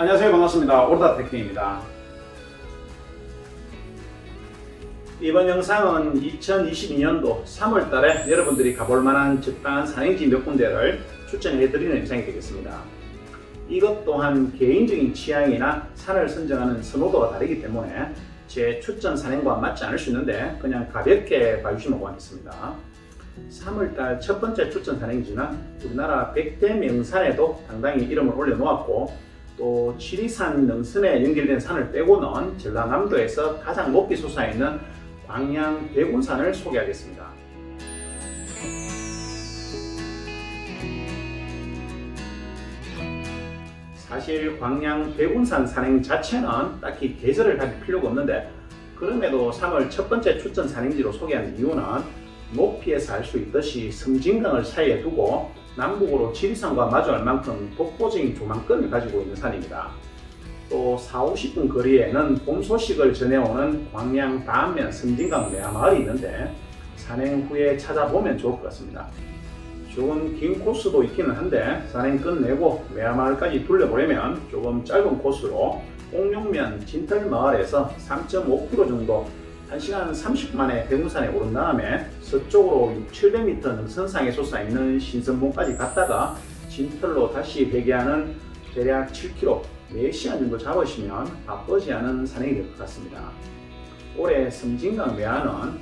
안녕하세요. 반갑습니다. 오르다테크입니다. 이번 영상은 2022년도 3월달에 여러분들이 가볼 만한 적당한 산행지 몇 군데를 추천해 드리는 영상이 되겠습니다. 이것 또한 개인적인 취향이나 산을 선정하는 선호도가 다르기 때문에 제 추천 산행과 맞지 않을 수 있는데 그냥 가볍게 봐주시면 고맙겠습니다. 3월달 첫 번째 추천 산행지는 우리나라 100대 명산에도 당당히 이름을 올려놓았고 또 지리산 능선에 연결된 산을 빼고는 전라남도에서 가장 높이 솟아있는 광양 백운산을 소개하겠습니다. 사실 광양 백운산 산행 자체는 딱히 계절을 가릴 필요가 없는데 그럼에도 3월 첫 번째 추천 산행지로 소개한 이유는 높이에서 알 수 있듯이 섬진강을 사이에 두고 남북으로 지리산과 마주할 만큼 독보적인 조망권을 가지고 있는 산입니다. 또 40-50분 거리에는 봄 소식을 전해오는 광양 반면 섬진강 매화마을이 있는데 산행 후에 찾아보면 좋을 것 같습니다. 조금 긴 코스도 있기는 한데 산행 끝내고 매화마을까지 둘러보려면 조금 짧은 코스로 옥룡면 진털마을에서 3.5km 정도 1시간 30분 만에 백운산에 오른 다음에 서쪽으로 600-700m 능선상에 솟아있는 신선봉까지 갔다가 진털로 다시 회귀하는 대략 7km 4시간 정도 잡으시면 바쁘지 않은 산행이 될 것 같습니다. 올해 섬진강 매화는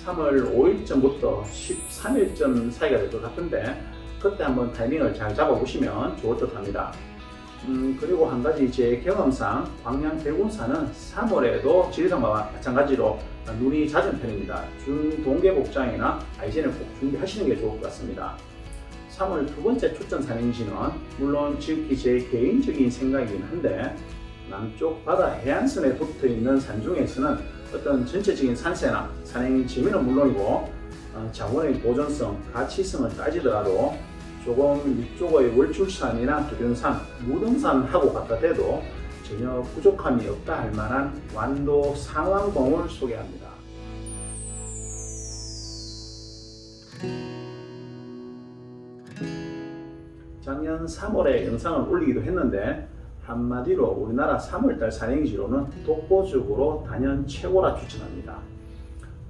3월 5일쯤부터 13일쯤 사이가 될 것 같은데 그때 한번 타이밍을 잘 잡아보시면 좋을 듯 합니다. 그리고 한 가지 제 경험상 광양 백운산은 3월에도 지리산과 마찬가지로 눈이 잦은 편입니다. 준동계 복장이나 아이젠을 꼭 준비하시는 게 좋을 것 같습니다. 3월 두 번째 추천 산행지는 물론 지극히 제 개인적인 생각이긴 한데 남쪽 바다 해안선에 붙어있는 산 중에서는 어떤 전체적인 산세나 산행 재미는 물론이고 자원의 보존성, 가치성을 따지더라도 조금 위쪽의 월출산이나 두륜산, 무등산하고 갖다 대도 전혀 부족함이 없다 할 만한 완도 상왕봉을 소개합니다. 작년 3월에 영상을 올리기도 했는데 한마디로 우리나라 3월달 산행지로는 독보적으로 단연 최고라 추천합니다.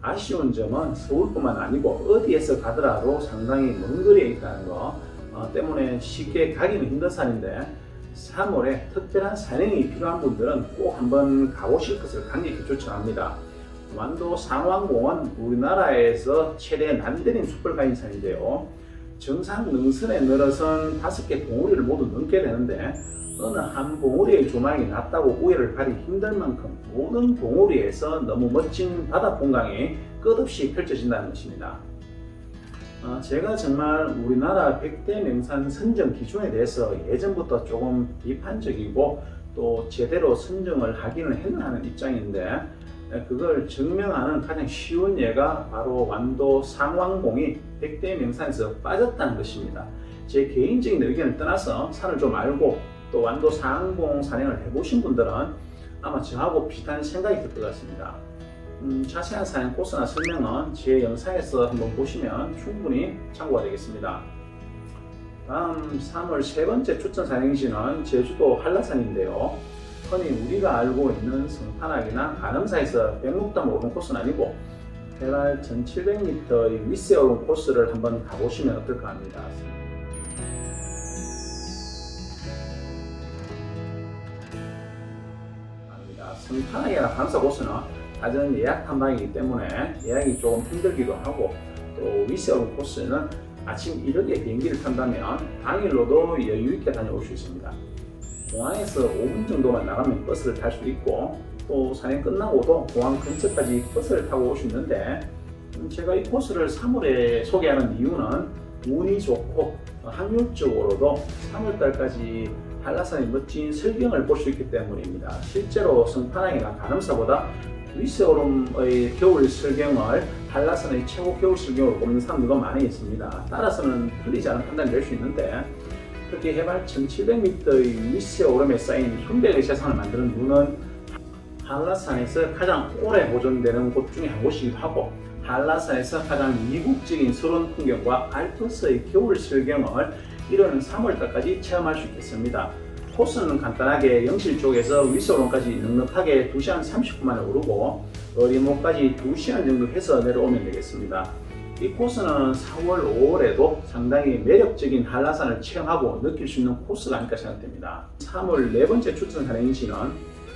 아쉬운 점은 서울뿐만 아니고 어디에서 가더라도 상당히 먼 거리에 있다는 거 때문에 쉽게 가기는 힘든 산인데 3월에 특별한 산행이 필요한 분들은 꼭 한번 가보실 것을 강력히 추천합니다. 완도 상왕봉은 우리나라에서 최대 남대림 숲을 가진 산인데요. 정상 능선에 늘어선 5개 봉우리를 모두 넘게 되는데 어느 한 봉우리의 조망이 낮다고 우회를 가리 힘들 만큼 모든 봉우리에서 너무 멋진 바다 풍광이 끝없이 펼쳐진다는 것입니다. 제가 정말 우리나라 100대 명산 선정 기준에 대해서 예전부터 조금 비판적이고 또 제대로 선정을 하기는 했나 하는 입장인데 그걸 증명하는 가장 쉬운 예가 바로 완도 상왕봉이 100대 명산에서 빠졌다는 것입니다. 제 개인적인 의견을 떠나서 산을 좀 알고 또 완도 상왕봉 산행을 해보신 분들은 아마 저하고 비슷한 생각이 들 것 같습니다. 자세한 산행 코스나 설명은 제 영상에서 한번 보시면 충분히 참고가 되겠습니다. 다음 3월 세 번째 추천 산행지는 제주도 한라산인데요. 흔히 우리가 알고 있는 성판악이나 가늠사에서 백록담을 오른 코스는 아니고 해발 1700m의 윗세 오른 코스를 한번 가보시면 어떨까 합니다. 성판악이나 가늠사 코스는 사전 예약 탐방이기 때문에 예약이 조금 힘들기도 하고 또 윗세 오른 코스는 아침 이르게 비행기를 탄다면 당일로도 여유있게 다녀올 수 있습니다. 공항에서 5분 정도만 나가면 버스를 탈 수 있고 또 산행 끝나고도 공항 근처까지 버스를 타고 올 수 있는데 제가 이 코스를 3월에 소개하는 이유는 운이 좋고 확률적으로도 3월달까지 한라산의 멋진 설경을 볼 수 있기 때문입니다. 실제로 성판악이나 가늠사보다 윗세오름의 겨울 설경을 한라산의 최고 겨울 설경으로 보는 사람들도 많이 있습니다. 따라서는 틀리지 않은 판단이 될 수 있는데 그렇게 해발 1700m의 윗세오름에 쌓인 순백의 세상을 만드는 눈은 한라산에서 가장 오래 보존되는 곳 중에 한 곳이기도 하고 한라산에서 가장 이국적인 서론 풍경과 알프스의 겨울 설경을 이르는 3월달까지 체험할 수 있겠습니다. 코스는 간단하게 영실 쪽에서 위서론까지 넉넉하게 2시간 30분 만에 오르고 어리모까지 2시간 정도 해서 내려오면 되겠습니다. 이 코스는 4월, 5월에도 상당히 매력적인 한라산을 체험하고 느낄 수 있는 코스가 아닐까 생각됩니다. 3월 네 번째 추천 산행지는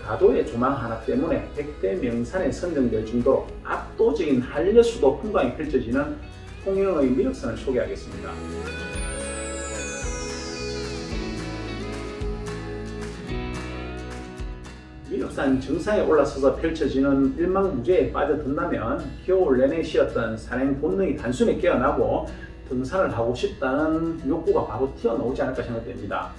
다도의 조망 하나 때문에 100대 명산에 선정될 정도로 압도적인 한려수도 풍광이 펼쳐지는 통영의 미륵산을 소개하겠습니다. 미륵산 정상에 올라서서 펼쳐지는 일망무제에 빠져든다면 겨울 내내 쉬었던 산행 본능이 단숨에 깨어나고 등산을 하고 싶다는 욕구가 바로 튀어나오지 않을까 생각됩니다.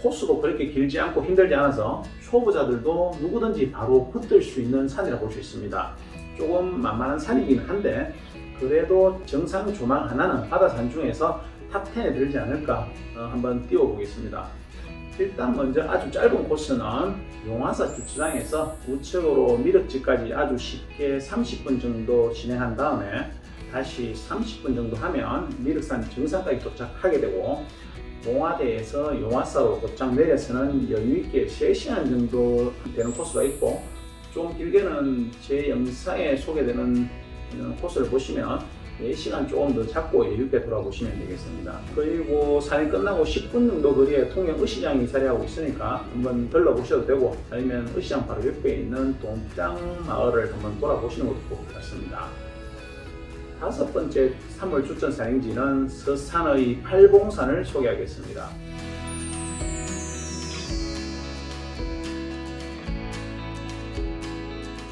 코스도 그렇게 길지 않고 힘들지 않아서 초보자들도 누구든지 바로 붙들 수 있는 산이라고 볼 수 있습니다. 조금 만만한 산이긴 한데 그래도 정상 조망 하나는 바다산 중에서 탑10에 들지 않을까 한번 띄워보겠습니다. 일단 먼저 아주 짧은 코스는 용화사 주차장에서 우측으로 미륵지까지 아주 쉽게 30분 정도 진행한 다음에 다시 30분 정도 하면 미륵산 정상까지 도착하게 되고 봉화대에서 용화사로 곧장 내려서는 여유있게 3시간 정도 되는 코스가 있고 좀 길게는 제 영상에 소개되는 코스를 보시면 4시간 조금 더 잡고 여유있게 돌아보시면 되겠습니다. 그리고 산이 끝나고 10분 정도 거리에 통영 의시장이 자리하고 있으니까 한번 들러보셔도 되고 아니면 의시장 바로 옆에 있는 동장 마을을 한번 돌아보시는 것도 좋을 것 같습니다. 다섯 번째 3월 추천 산행지는 서산의 팔봉산을 소개하겠습니다.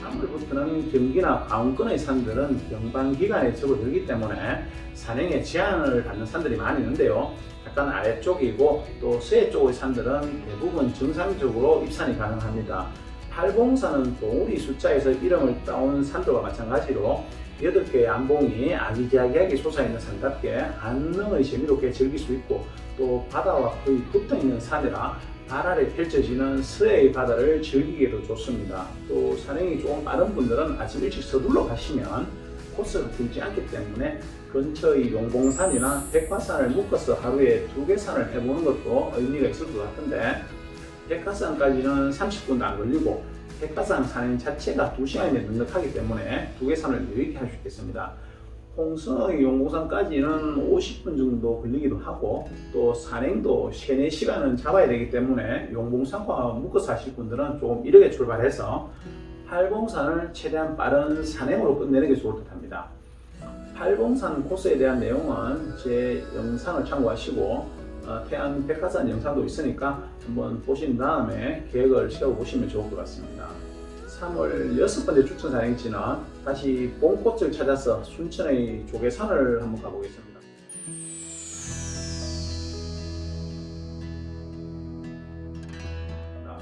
3월부터는 경기나 강원권의 산들은 경방기간에 접어들기 때문에 산행에 제한을 받는 산들이 많이 있는데요. 약간 아래쪽이고 또 서해 쪽의 산들은 대부분 정상적으로 입산이 가능합니다. 팔봉산은 동우리 숫자에서 이름을 따온 산들과 마찬가지로 8개의 안봉이 아기자기하게 솟아있는 산답게 안능의 재미롭게 즐길 수 있고 또 바다와 거의 붙어있는 산이라 발 아래 펼쳐지는 서해의 바다를 즐기기에도 좋습니다. 또 산행이 조금 빠른 분들은 아침 일찍 서둘러 가시면 코스가 길지 않기 때문에 근처의 용봉산이나 백화산을 묶어서 하루에 2개 산을 해보는 것도 의미가 있을 것 같은데 백화산까지는 30분도 안 걸리고 백화산 산행 자체가 2시간이 넉넉하기 때문에 2개 산을 여유있게 할 수 있겠습니다. 홍성의 용봉산까지는 50분 정도 걸리기도 하고 또 산행도 3, 4시간은 잡아야 되기 때문에 용봉산과 묶어서 하실 분들은 조금 이르게 출발해서 팔봉산을 최대한 빠른 산행으로 끝내는 게 좋을 듯 합니다. 팔봉산 코스에 대한 내용은 제 영상을 참고하시고 태안 백화산 영상도 있으니까 한번 보신 다음에 계획을 세워보시면 좋을 것 같습니다. 3월 6번째 추천 산행지는 다시 봄꽃을 찾아서 순천의 조계산을 한번 가보겠습니다.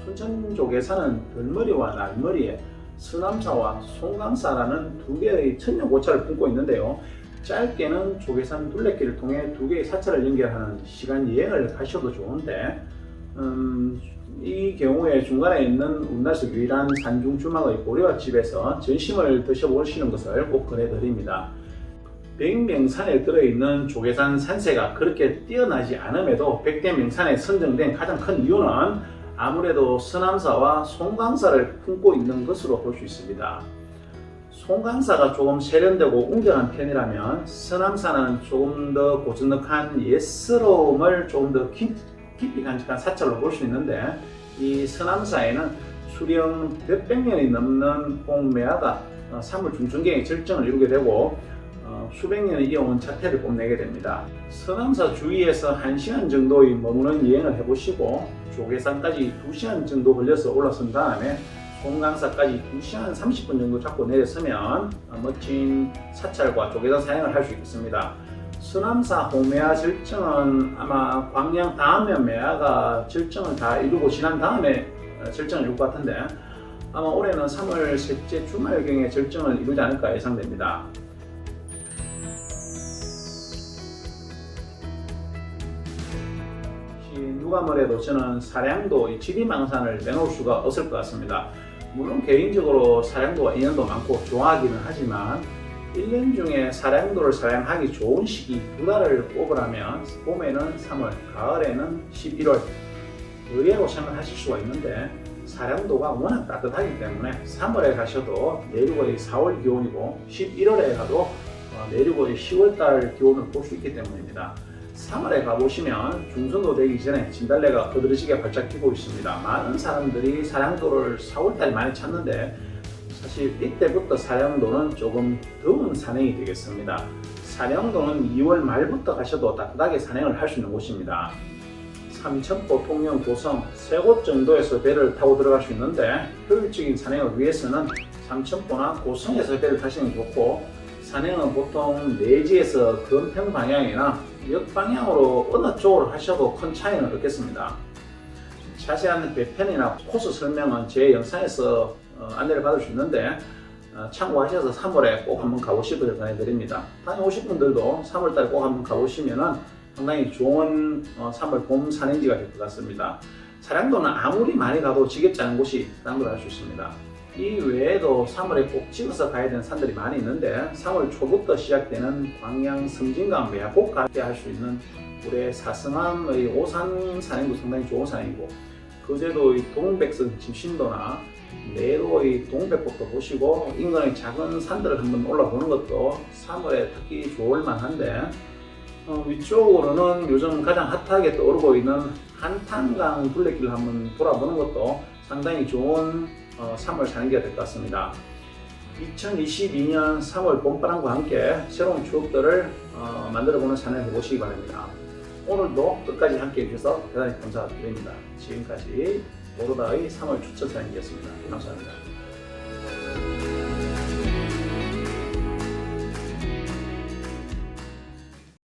순천 조계산은 들머리와 날머리에 서남사와 송강사라는 2개의 천년고차를 품고 있는데요. 짧게는 조계산 둘레길을 통해 2개의 사찰을 연결하는 시간 여행을 가셔도 좋은데 이 경우에 중간에 있는 우리나라에서 유일한 산중 주막의 보리밥집에서 전심을 드셔보시는 것을 꼭 권해드립니다. 백명산에 들어있는 조계산 산세가 그렇게 뛰어나지 않음에도 100대 명산에 선정된 가장 큰 이유는 아무래도 서남사와 송강사를 품고 있는 것으로 볼 수 있습니다. 송강사가 조금 세련되고 웅장한 편이라면 서남사는 조금 더 고즈넉한 예스러움을 조금 더 깊이 간직한 사찰로 볼 수 있는데 이 서남사에는 수령 몇백 년이 넘는 홍매화가 3월 중순경에 절정을 이루게 되고 수백 년을 이어온 자태를 뽐내게 됩니다. 서남사 주위에서 1시간 정도의 머무는 여행을 해보시고 조계산까지 2시간 정도 걸려서 올라선 다음에 송강사까지 2시간 30분 정도 잡고 내렸으면 멋진 사찰과 조계산 사행을 할 수 있겠습니다. 서남사 홍매화 절정은 아마 광양 다음면 매화가 절정을 다 이루고 지난 다음에 절정을 이룰 것 같은데 아마 올해는 3월 셋째 주말경에 절정을 이루지 않을까 예상됩니다. 누가 뭐래도 저는 사량도 지리망산을 빼놓을 수가 없을 것 같습니다. 물론 개인적으로 사량도와 인연도 많고 좋아하기는 하지만 1년 중에 사량도를 사냥하기 좋은 시기 2달을 꼽으라면 봄에는 3월, 가을에는 11월 의외로 생각하실 수가 있는데 사량도가 워낙 따뜻하기 때문에 3월에 가셔도 내륙의 4월 기온이고 11월에 가도 내륙의 10월달 기온을 볼 수 있기 때문입니다. 3월에 가보시면 중순도 되기 전에 진달래가 거드러지게 활짝 피고 있습니다. 많은 사람들이 사량도를 4월달에 많이 찾는데 사실 이때부터 사량도는 조금 더운 산행이 되겠습니다. 사량도는 2월 말부터 가셔도 따뜻하게 산행을 할 수 있는 곳입니다. 삼천포, 통영, 고성 세 곳 정도에서 배를 타고 들어갈 수 있는데 효율적인 산행을 위해서는 삼천포나 고성에서 배를 타시는 게 좋고, 산행은 보통 내지에서 건평 방향이나 역방향으로 어느 쪽으로 하셔도 큰 차이는 없겠습니다. 자세한 배편이나 코스 설명은 제 영상에서 안내를 받을 수 있는데 참고하셔서 3월에 꼭 한번 가보실 것을 권해드립니다. 다녀오실 분들도 3월달에 꼭 한번 가보시면 상당히 좋은 3월 봄 산행지가 될 것 같습니다. 사량도는 아무리 많이 가도 지겹지 않은 곳이 사량도를 할 수 있습니다. 이 외에도 3월에 꼭 찍어서 가야 되는 산들이 많이 있는데 3월 초부터 시작되는 광양, 섬진강, 매화꼭 가게 할 수 있는 올해 사성암의 오산 산행도 상당히 좋은 산행이고, 그제도의 동백성 집신도나 내로의 동백꽃도 보시고 인근의 작은 산들을 한번 올라보는 것도 3월에 특히 좋을 만한데, 위쪽으로는 요즘 가장 핫하게 떠오르고 있는 한탄강 둘레길을 한번 돌아보는 것도 상당히 좋은 3월 산행기가 될 것 같습니다. 2022년 3월 봄바람과 함께 새로운 추억들을 만들어보는 산행을 해보시기 바랍니다. 오늘도 끝까지 함께 해주셔서 대단히 감사드립니다. 지금까지 오로다의 3월 추천 산행기였습니다. 감사합니다.